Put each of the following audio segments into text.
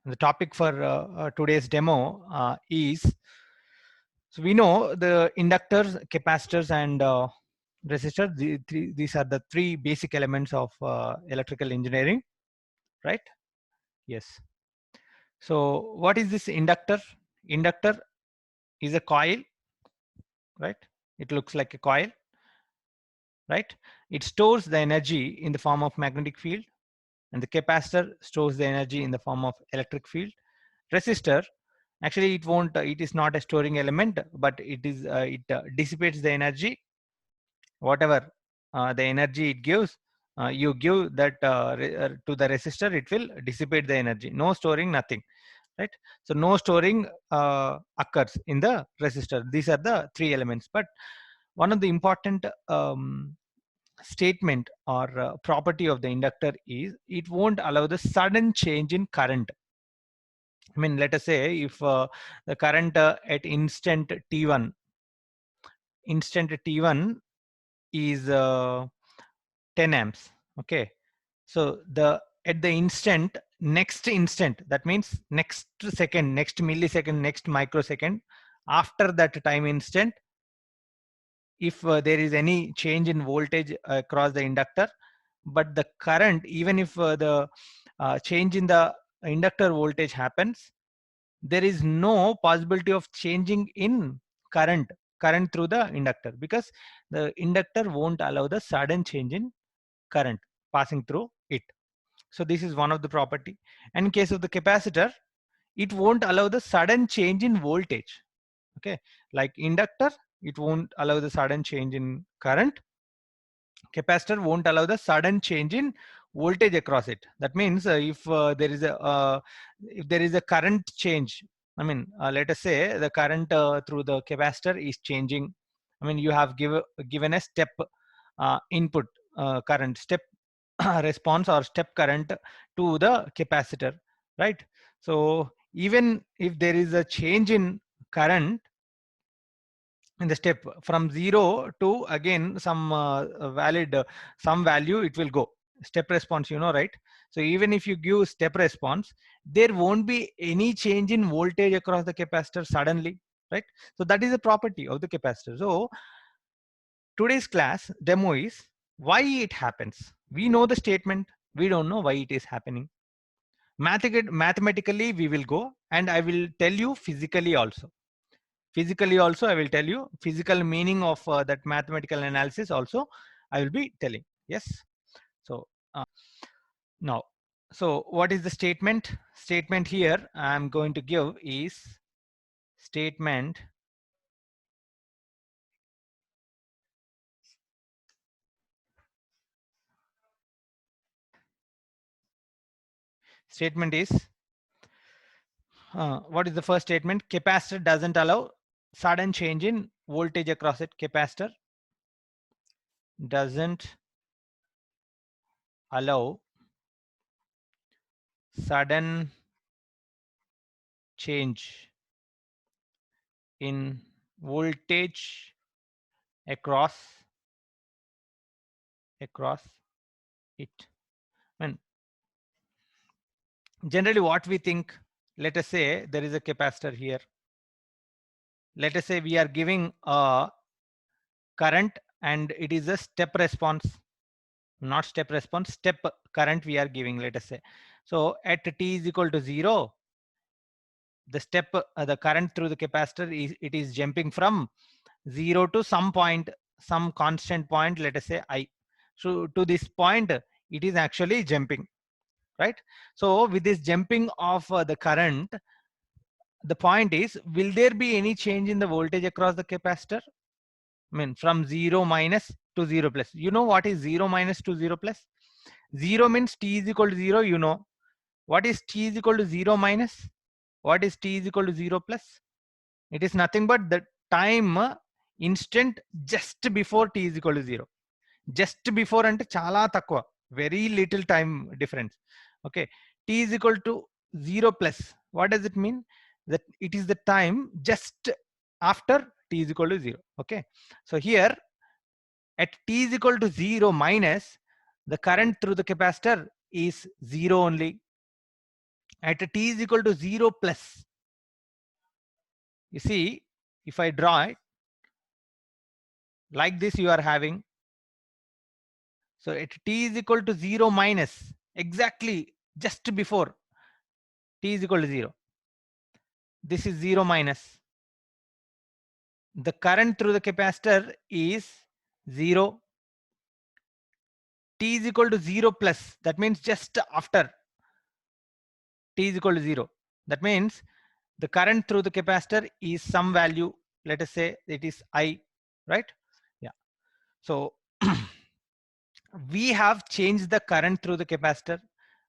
The topic for today's demo is, so we know the inductors, capacitors, and resistors. These are the three basic elements of electrical engineering, right? Yes. So what is this inductor? Inductor is a coil, right? It looks like a coil, right? It stores the energy in the form of magnetic field, and the capacitor stores the energy in the form of electric field. Resistor, actually it won't, it is not a storing element, but it dissipates the energy, whatever the energy it gives. You give that to the resistor, it will dissipate the energy. No storing, nothing, right? So no storing occurs in the resistor. These are the three elements. But one of the important statement or property of the inductor is it won't allow the sudden change in current. I mean, let us say if the current at instant t1 is 10 amps. Okay, so the at the next instant, that means next second, next millisecond, next microsecond, after that time instant, if there is any change in voltage across the inductor, but the current, even if the change in the inductor voltage happens, there is no possibility of changing in current through the inductor, because the inductor won't allow the sudden change in current passing through it. So this is one of the property. And in case of the capacitor, it won't allow the sudden change in voltage. Okay, like inductor, it won't allow the sudden change in current. Capacitor won't allow the sudden change in voltage across it. That means if there is a current change, I mean, let us say the current through the capacitor is changing. I mean, you have given a step input current, step response or step current to the capacitor, right? So even if there is a change in current in the step from 0 to again some some value, it will go step response, right? So even if you give step response, there won't be any change in voltage across the capacitor suddenly, right? So that is a property of the capacitor. So today's class demo is why it happens. We know the statement, we don't know why it is happening. Mathematically we will go, and I will tell you physically also. Physically also I will tell you physical meaning of that mathematical analysis also I will be telling. Yes. So now, so what is the statement here I'm going to give is statement is what is the first statement? Capacitor doesn't allow sudden change in voltage across it. Capacitor doesn't allow sudden change in voltage across it. And generally what we think, let us say there is a capacitor here. Let us say we are giving a current and it is a step response, not step response, step current we are giving, let us say. So at t is equal to 0, the step the current through the capacitor is, it is jumping from 0 to some point, some constant point, let us say I. So to this point it is actually jumping, right? So with this jumping of the current, the point is, will there be any change in the voltage across the capacitor? I mean, from 0 minus to 0 plus. You know what is 0 minus to 0 plus? 0 means t is equal to 0, you know. What is t is equal to 0 minus? What is t is equal to 0 plus? It is nothing but the time instant just before t is equal to 0. Just before ante chala takwa, very little time difference. Okay, t is equal to 0 plus. What does it mean? That it is the time just after t is equal to 0. Okay, so here at t is equal to 0 minus, the current through the capacitor is 0 only. at t is equal to 0 plus, you see, if I draw it like this, you are having, so at t is equal to 0 minus, exactly just before t is equal to 0, this is 0 minus, the current through the capacitor is 0, t is equal to 0 plus, that means just after t is equal to 0, that means the current through the capacitor is some value, let us say it is I, right? Yeah. So we have changed the current through the capacitor,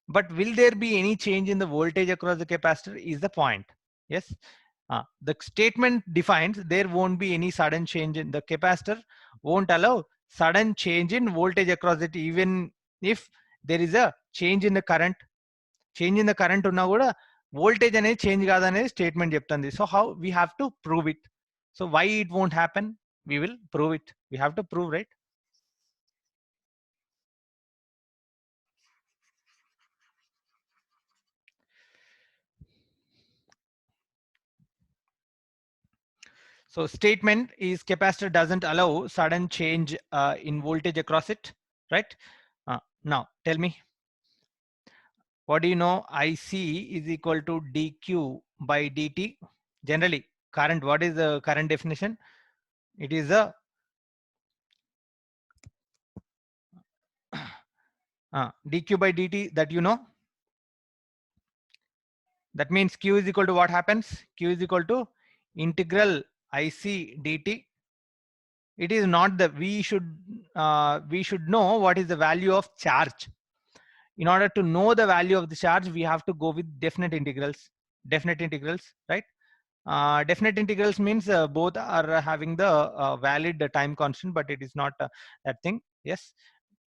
but will there be any change in the voltage across the capacitor is the point. Yes. The statement defines there won't be any sudden change in the capacitor, won't allow sudden change in voltage across it, even if there is a change in the current. Change in the current ఉన్నా కూడా voltage అనేది change కాదనేది statement చెప్తుంది. So how we have to prove it? So why it won't happen? we will prove it. We have to prove, right? So statement is capacitor doesn't allow sudden change in voltage across it, right? Now tell me, what do you know? IC is equal to dq by dt. Generally current, what is the current definition? It is a dq by dt, that you know. That means q is equal to what happens? Q is equal to integral IC dt. It is not the, we should know what is the value of charge. In order to know the value of the charge, we have to go with definite integrals. Definite integrals, right? Definite integrals means both are having the valid time constant, but it is not that thing. Yes,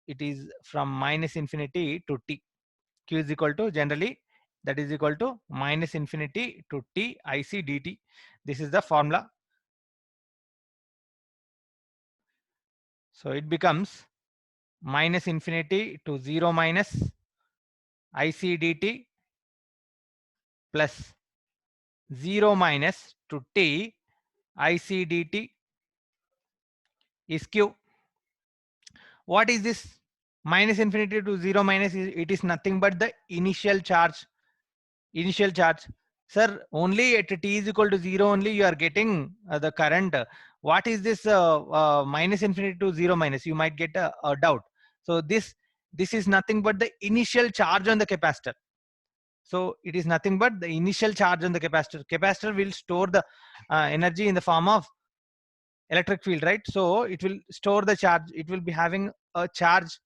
it is from minus infinity to t. Q is equal to, generally that is equal to minus infinity to t IC dt. This is the formula. So it becomes minus infinity to 0 minus IC dt plus 0 minus to t IC dt is Q. What is this? Minus infinity to 0 minus, it is nothing but the initial charge. Initial charge. Sir, only at t is equal to 0 only you are getting the current. What is this minus infinity to 0 minus? You might get a doubt. So this is nothing but the initial charge on the capacitor. So it is nothing but the initial charge on the capacitor. Capacitor will store the energy in the form of electric field, right? So it will store the charge. It will be having a charge,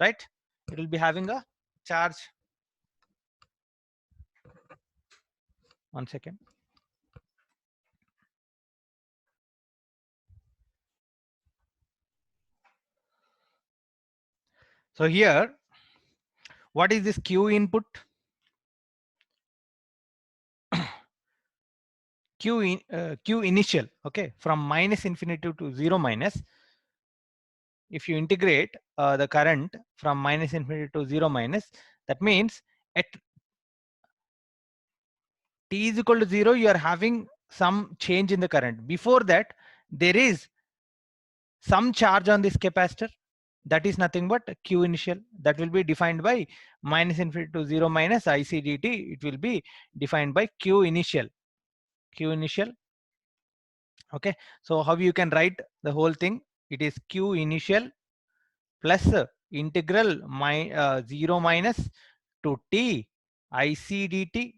right? It will be having a charge. One second. So here, what is this Q input? Q initial, okay, from minus infinity to 0 minus. If you integrate the current from minus infinity to 0 minus, that means at t is equal to 0, you are having some change in the current. Before that, there is some charge on this capacitor. That is nothing but Q initial. That will be defined by minus infinity to 0 minus IC dt. It will be defined by Q initial. Q initial. Okay. So how you can write the whole thing? It is Q initial plus integral 0 minus to t IC dt.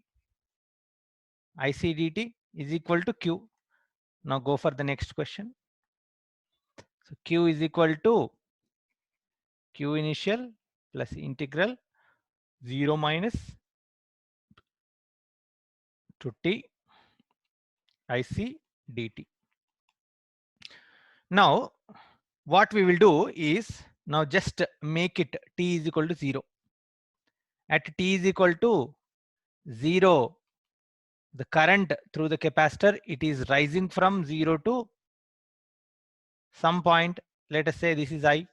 IC dt is equal to Q. Now go for the next question. So Q is equal to Q initial plus integral 0 minus to t IC dt. Now what we will do is, now just make it t is equal to 0. At t is equal to 0, the current through the capacitor, it is rising from 0 to some point. Let us say this is I,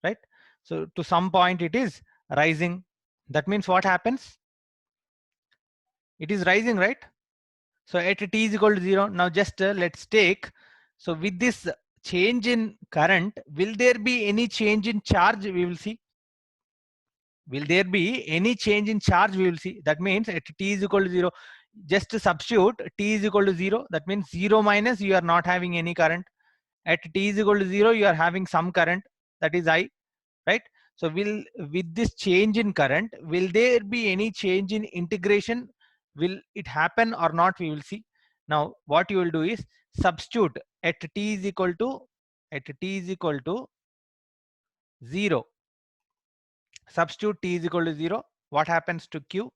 right? So to some point it is rising. That means what happens? It is rising, right? So at t is equal to 0, now just let's take, so with this change in current, will there be any change in charge? We will see. Will there be any change in charge? We will see. That means at t is equal to 0, just to substitute t is equal to 0. That means 0 minus, you are not having any current. At t is equal to 0, you are having some current, that is I, right? So will, with this change in current, will there be any change in integration? Will it happen or not? We will see. Now what you will do is substitute at t is equal to, at t is equal to 0. Substitute t is equal to 0. What happens to q?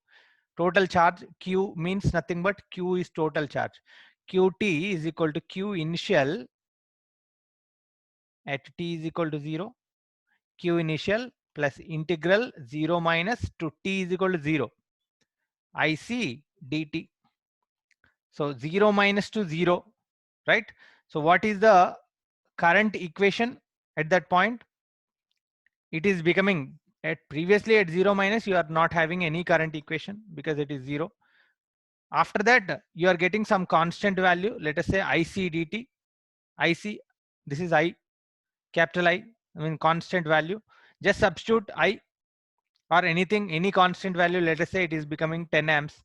Total charge. Q means nothing but q is total charge. Qt is equal to q initial at t is equal to 0. Q initial plus integral 0 minus to t is equal to 0. IC dt. So 0 minus to 0, right? So what is the current equation at that point? It is becoming, at previously at 0 minus, you are not having any current equation because it is 0. After that, you are getting some constant value. Let us say IC dt. IC, this is I, capital I mean constant value. Just substitute I or anything, any constant value. Let us say it is becoming 10 amps,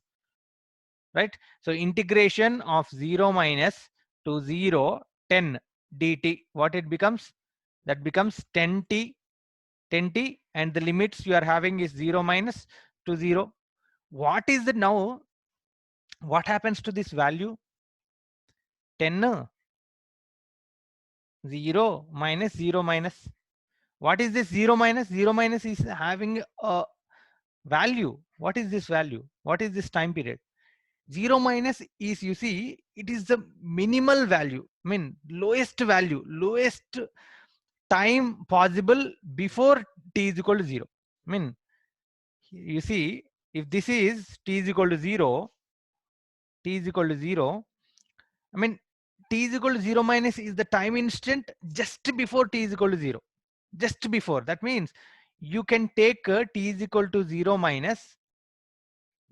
right? So integration of 0 minus to 0, 10 dt, what it becomes? That becomes 10t, 10t, and the limits you are having is 0 minus to 0. What is the now? What happens to this value? 10, 0 minus 0 minus. What is this 0 minus? 0 minus is having a value. What is this value? What is this time period? 0 minus is, you see, it is the minimal value. I mean, lowest value, lowest time possible before t is equal to 0. I mean, you see, if this is t is equal to 0, t is equal to 0, I mean, t is equal to 0 minus is the time instant just before t is equal to 0. Just before. That means you can take t is equal to 0 minus,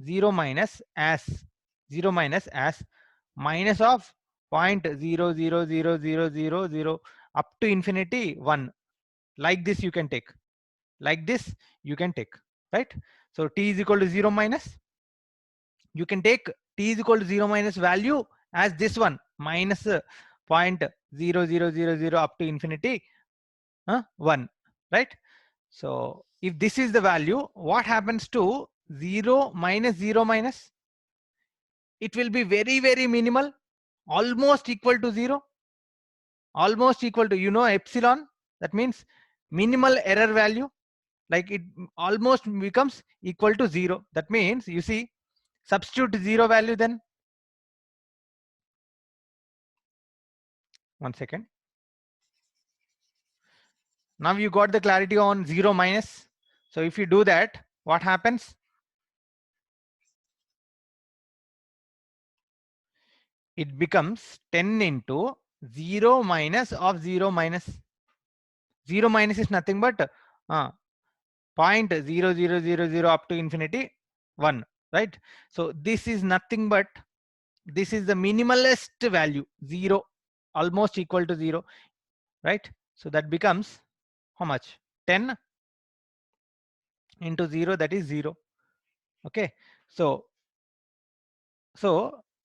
0 minus as, 0 minus as minus of 0.000000 up to infinity 1. Like this you can take. Like this you can take, right? So t is equal to 0 minus. You can take t is equal to 0 minus value as this one, minus 0.0000 up to infinity 1, right? So if this is the value, what happens to 0 minus 0 minus? It will be very, very minimal, almost equal to 0, almost equal to, you know, epsilon. That means minimal error value, like it almost becomes equal to 0. That means, you see, substitute 0 value then. One second. Now you got the clarity on 0 minus. So if you do that, what happens? It becomes 10 into 0 minus of 0 minus. 0 minus is nothing but 0.0000 up to infinity 1, right? So this is nothing but, this is the minimalist value, 0, almost equal to 0, right? So that becomes how much? 10 into 0, that is 0. Okay, so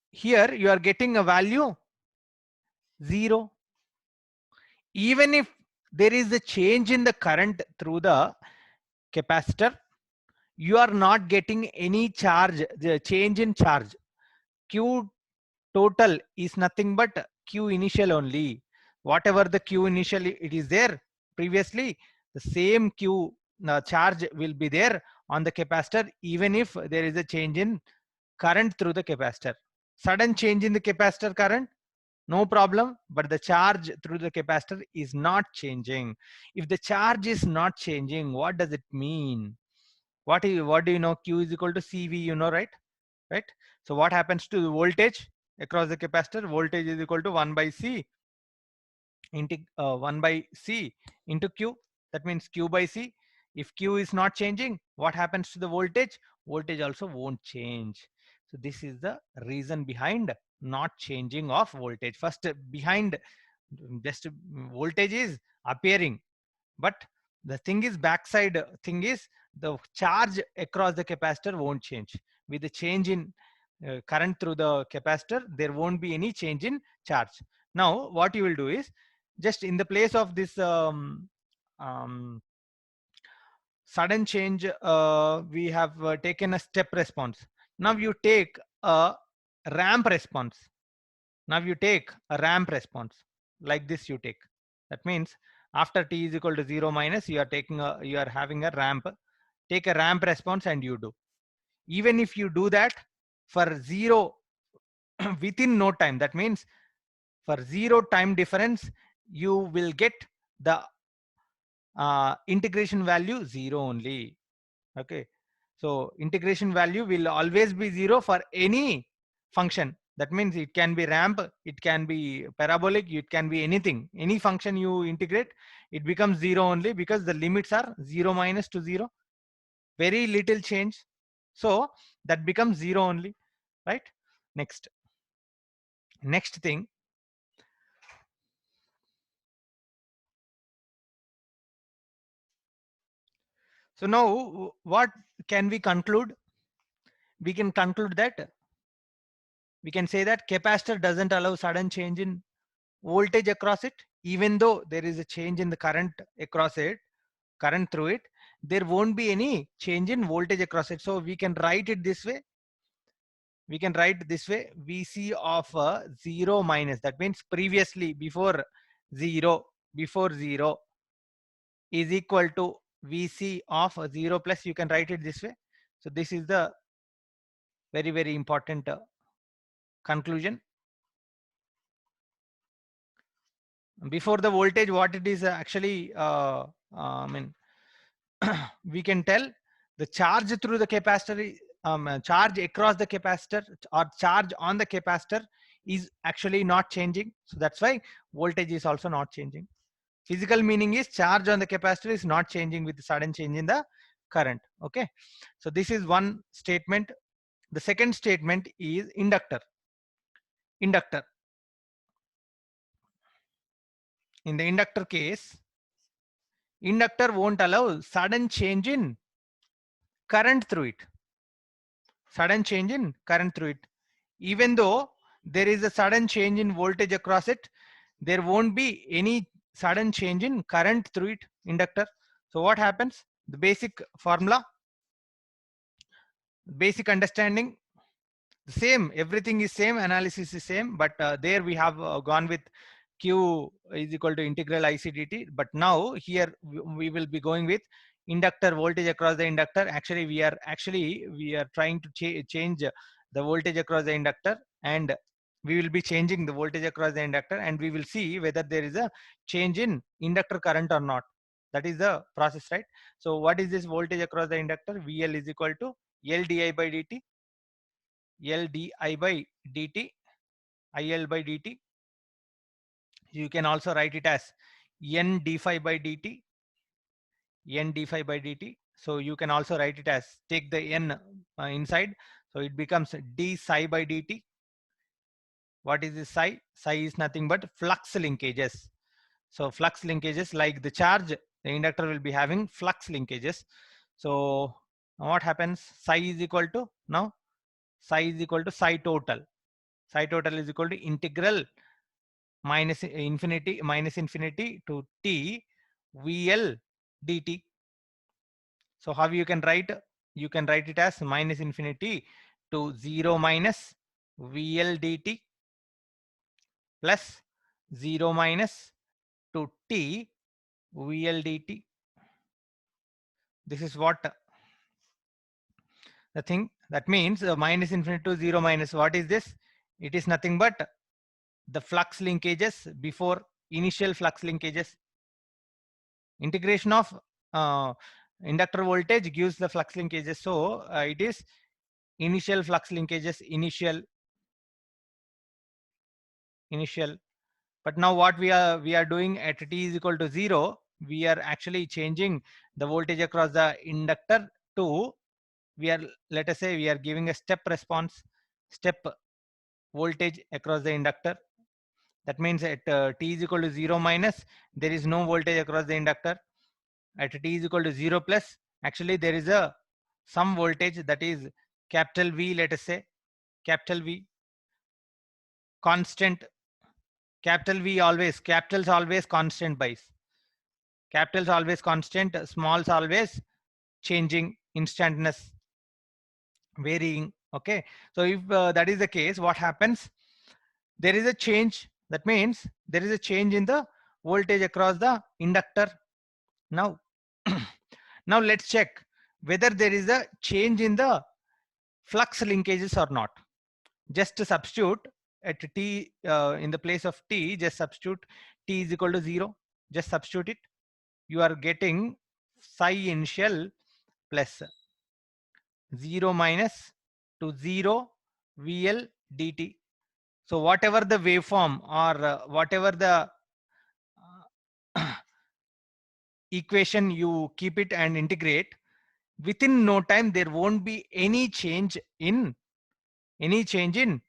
here you are getting a value 0. Even if there is a change in the current through the capacitor, you are not getting any charge, the change in charge. Q total is nothing but Q initial only. Whatever the Q initial it is there previously, the same Q charge will be there on the capacitor, even if there is a change in current through the capacitor. Sudden change in the capacitor current, no problem, but the charge through the capacitor is not changing. If the charge is not changing, what does it mean? What do you know? Q is equal to CV, you know, right? Right? So what happens to the voltage across the capacitor? Voltage is equal to 1 by C into 1 by C into Q. That means Q by C. If Q is not changing, what happens to the voltage? Voltage also won't change. So this is the reason behind not changing of voltage. First, behind just voltage is appearing, but the thing is, backside thing is, the charge across the capacitor won't change. With the change in current through the capacitor, there won't be any change in charge. Now what you will do is, just in the place of this um, sudden change, we have taken a step response. Now you take a ramp response. Now you take a ramp response like this. You take, that means after t is equal to 0 minus, you are having a ramp. Take a ramp response and you do. Even if you do that for 0 within no time, that means for 0 time difference, you will get the integration value 0 only. Okay, so integration value will always be 0 for any function. That means it can be ramp, it can be parabolic, it can be anything. Any function you integrate, it becomes 0 only, because the limits are 0 minus to 0. Very little change. So that becomes 0 only, right? Next thing. So now what can we conclude? We can conclude that, we can say that capacitor doesn't allow sudden change in voltage across it. Even though there is a change in the current across it, current through it, there won't be any change in voltage across it. So we can write it this way. We can write this way: Vc of 0 minus, that means previously before 0, is equal to Vc of 0 plus, you can write it this way. So this is the very important conclusion. Before the voltage, what it is actually, I mean, we can tell the charge through the capacitor, charge across the capacitor or charge on the capacitor is actually not changing. So that's why voltage is also not changing. Physical meaning is charge on the capacitor is not changing with the sudden change in the current. Okay, so this is one statement. The second statement is inductor. Inductor. In the inductor case, inductor won't allow sudden change in current through it. Sudden change in current through it. Even though there is a sudden change in voltage across it, there won't be any sudden change in current through it, inductor. So what happens? The basic formula, basic understanding, the same, everything is same, analysis is same, but there we have gone with Q is equal to integral IC dt. But now here we will be going with inductor voltage across the inductor. Actually we are trying to change the voltage across the inductor, and we will be changing the voltage across the inductor, and we will see whether there is a change in inductor current or not. That is the process, right? So what is this voltage across the inductor? VL is equal to L di by dt, L di by dt, IL by dt. You can also write it as N d phi by dt, N d phi by dt. So you can also write it as, take the N inside. So it becomes d psi by dt. What is this psi? Psi is nothing but flux linkages. So flux linkages, like the charge, the inductor will be having flux linkages. So what happens? Psi is equal to, now psi is equal to psi total. Psi total is equal to integral minus infinity to t VL dt. So how you can write? You can write it as minus infinity to 0 minus VL dt plus 0 minus to t VL dt. This is what the thing. That means minus infinity to 0 minus, what is this? It is nothing but the flux linkages before, initial flux linkages. Integration of inductor voltage gives the flux linkages. So it is initial flux linkages, initial. But now what we are doing at t is equal to 0, we are actually changing the voltage across the inductor to, we are, let us say we are giving a step response. step voltage across the inductor. That means at t is equal to 0 minus, there is no voltage across the inductor. At t is equal to 0 plus, actually there is a some voltage, that is capital V, let us say capital V, constant. Capital V always, capitals always constant bias. Capitals always constant, smalls always changing, instantaneous, varying. Okay, so if that is the case, what happens? There is a change. That means there is a change in the voltage across the inductor. Now, now let's check whether there is a change in the flux linkages or not. Just to substitute at t in the place of t, just substitute t is equal to 0. Just substitute it. You are getting psi initial plus 0 minus to 0 VL dt. So whatever the waveform or whatever the equation, you keep it and integrate, within no time there won't be any change in integration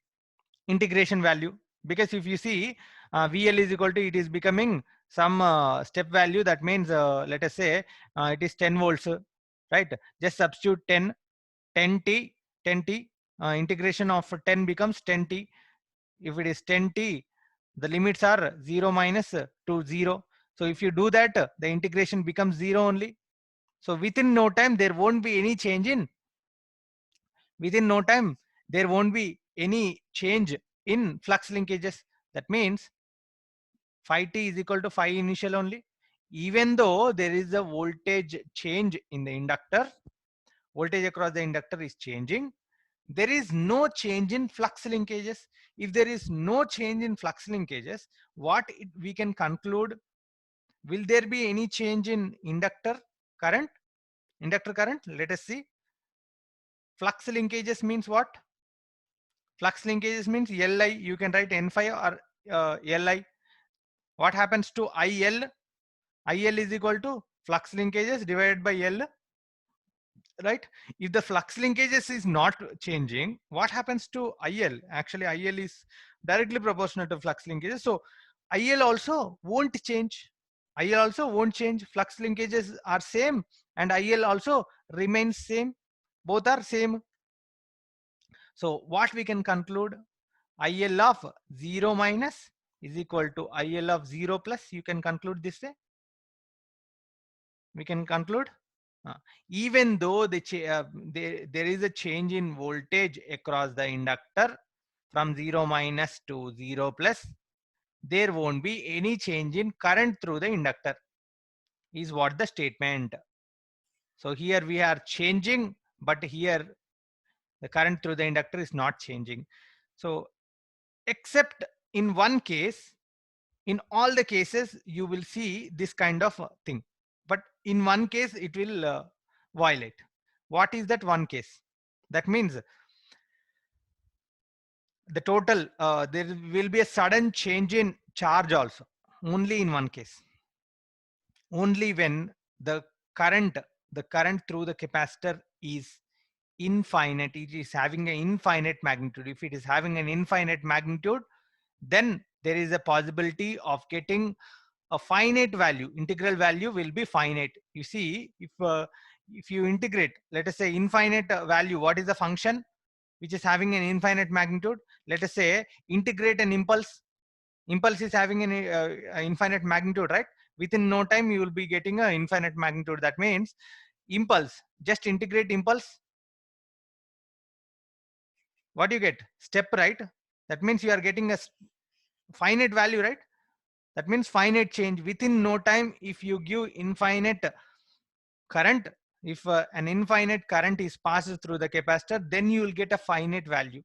value. Because if you see VL is equal to, it is becoming some step value. That means let us say it is 10 volts, right? Just substitute 10t, integration of 10 becomes 10t. If it is 10t, the limits are 0 minus to 0. So if you do that, the integration becomes 0 only. So within no time there won't be any change in, within no time there won't be any change in flux linkages. That means phi t is equal to phi initial only. Even though there is a voltage change in the inductor, voltage across the inductor is changing, there is no change in flux linkages. If there is no change in flux linkages, we can conclude? Will there be any change in inductor current? Inductor current, let us see. Flux linkages means what? Flux linkages means Li. You can write N phi or Li. What happens to IL? IL is equal to flux linkages divided by L, right? If the flux linkages is not changing, what happens to IL? Actually, IL is directly proportional to flux linkages. So IL also won't change. IL also won't change. Flux linkages are same and IL also remains same. Both are same. So what we can conclude? IL of 0 minus is equal to IL of 0 plus. You can conclude this way. We can conclude even though there is a change in voltage across the inductor from 0 minus to 0 plus, there won't be any change in current through the inductor, is what the statement. So here we are changing, but here the current through the inductor is not changing. So except in one case, in all the cases you will see this kind of thing, but in one case it will violate. What is that one case? That means the total there will be a sudden change in charge also, only in one case. Only when the current through the capacitor is infinite, it is having an infinite magnitude. If it is having an infinite magnitude, then there is a possibility of getting a finite value. Integral value will be finite. You see, if you integrate, let us say infinite value, what is the function which is having an infinite magnitude? Let us say integrate an impulse. Impulse is having an infinite magnitude, right? Within no time you will be getting an infinite magnitude. That means impulse, just integrate impulse. What do you get? Step, right? That means you are getting a finite value, right? That means finite change within no time. If you give infinite current, if an infinite current is passed through the capacitor, then you will get a finite value.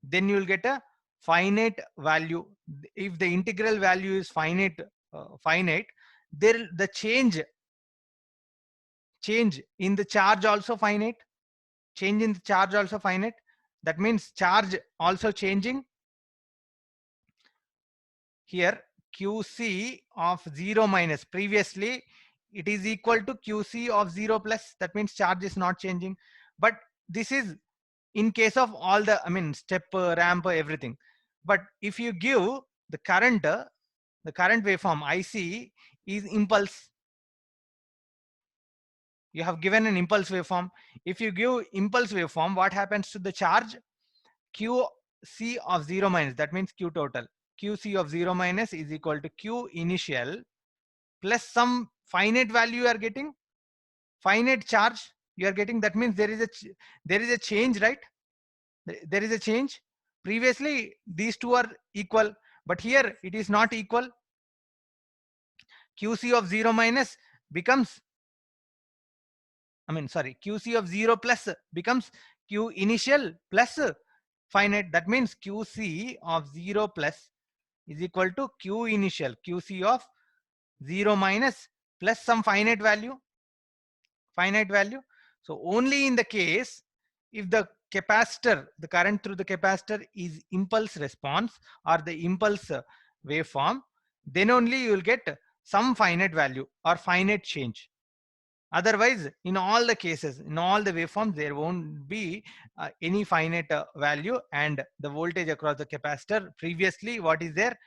Then you will get a finite value. If the integral value is finite, there the change in the charge also finite. Change in the charge also finite. That means charge also changing. Here QC of 0 minus, previously it is equal to QC of 0 plus. That means charge is not changing, but this is in case of all the, I mean, step, ramp, everything. But if you give the current waveform IC is impulse, you have given an impulse waveform. If you give impulse waveform, what happens to the charge? QC of 0 minus, that means Q total. QC of 0 minus is equal to Q initial plus some finite value you are getting, finite charge you are getting. That means there is a change, right? There is a change. Previously these two are equal, but here it is not equal. QC of 0 minus becomes, I mean, sorry, QC of 0 plus becomes Q initial plus finite. That means QC of 0 plus is equal to Q initial, QC of 0 minus plus some finite value. So only in the case if the capacitor, the current through the capacitor is impulse response or the impulse waveform, then only you will get some finite value or finite change. Otherwise, in all the cases, in all the waveforms, there won't be any finite value, and the voltage across the capacitor previously what is there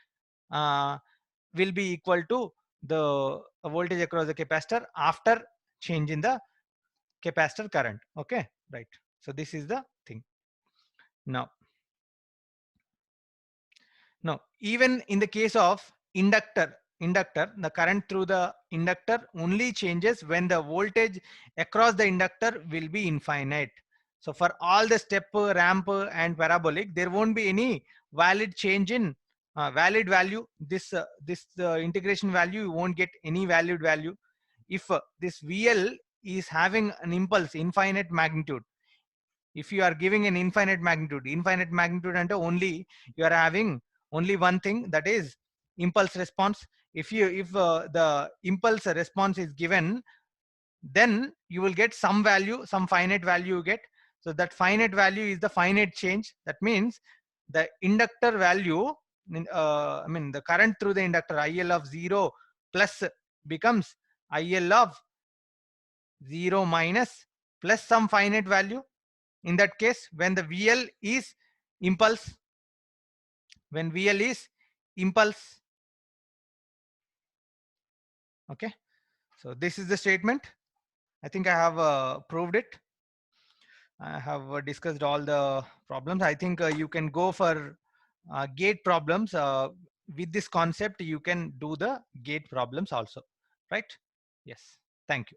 will be equal to the voltage across the capacitor after change in the capacitor current. Okay, right. So this is the thing. Now even in the case of inductor, the current through the inductor only changes when the voltage across the inductor will be infinite. So for all the step, ramp, and parabolic, there won't be any valid change in valid value. This integration value, you won't get any valid value. If this VL is having an impulse infinite magnitude, if you are giving an infinite magnitude and only you are having only one thing, that is impulse response. If the impulse response is given, then you will get some value, some finite value you get. So that finite value is the finite change. That means the inductor value, I mean the current through the inductor, IL of 0 plus becomes IL of 0 minus plus some finite value. In that case, when the VL is impulse, okay. So this is the statement. I think I have proved it. I have discussed all the problems. I think you can go for gate problems. With this concept, you can do the gate problems also, right? Yes. Thank you.